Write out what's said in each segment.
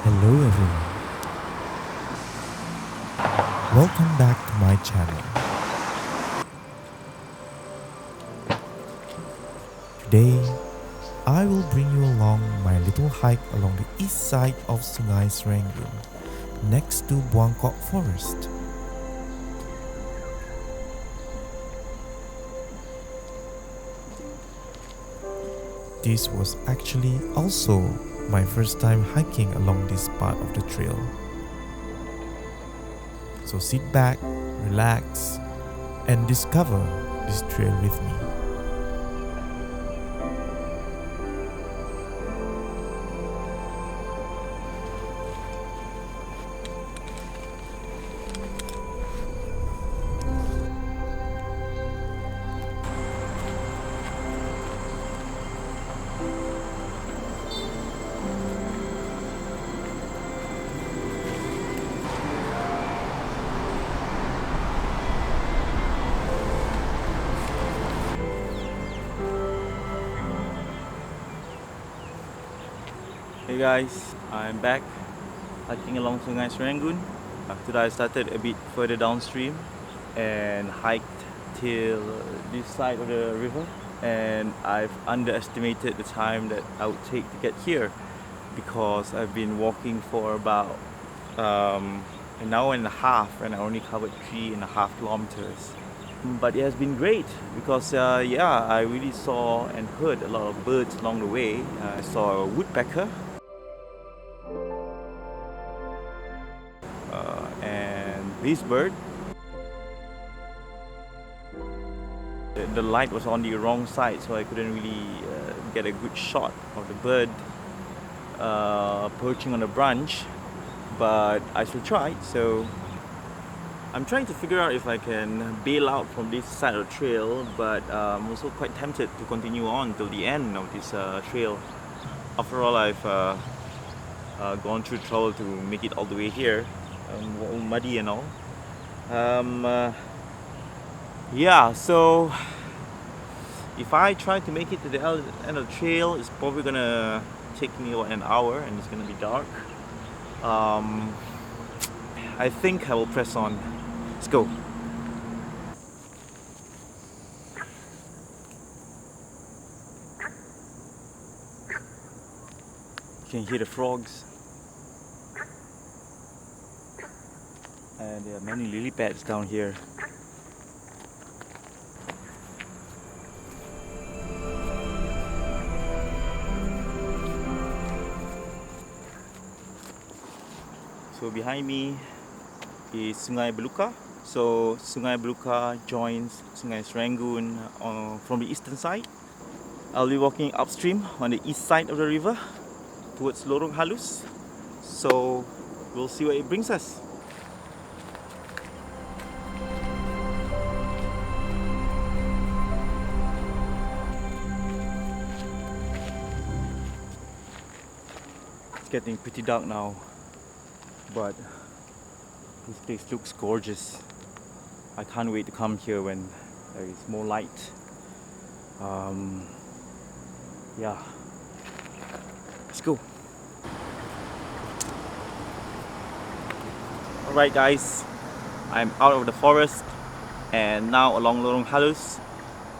Hello everyone, welcome back to my channel. Today, I will bring you along my little hike along the east side of Sungei Serangoon, next to Buangkok Forest. This was actually also my first time hiking along this part of the trail. So sit back, relax, and discover this trail with me. Hey guys, I'm back hiking along Sungei Serangoon. Today I started a bit further downstream and hiked till this side of the river, and I've underestimated the time that I would take to get here because I've been walking for about an hour and a half and I only covered 3.5 kilometers. But it has been great because I really saw and heard a lot of birds along the way. I saw a woodpecker and this bird. The light was on the wrong side, so I couldn't really get a good shot of the bird perching on a branch, but I still tried. So I'm trying to figure out if I can bail out from this side of the trail, but I'm also quite tempted to continue on till the end of this trail. After all, I've gone through trouble to make it all the way here, all muddy and all. So if I try to make it to the end of the trail, it's probably gonna take me about an hour and it's gonna be dark. I think I will press on. Let's go. You can hear the frogs. And there are many lily pads down here. So behind me is Sungei Blukar. So Sungei Blukar joins Sungei Serangoon from the eastern side. I'll be walking upstream on the east side of the river towards Lorong Halus. So we'll see where it brings us. It's getting pretty dark now, but this place looks gorgeous. I can't wait to come here when there is more light. Let's go. Alright guys, I'm out of the forest and now along Lorong Halus.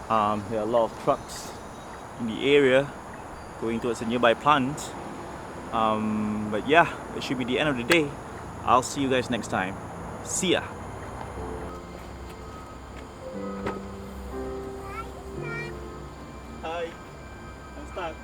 There are a lot of trucks in the area going towards a nearby plant. But yeah, it should be the end of the day. I'll see you guys next time. See ya! Hi, I'm stuck.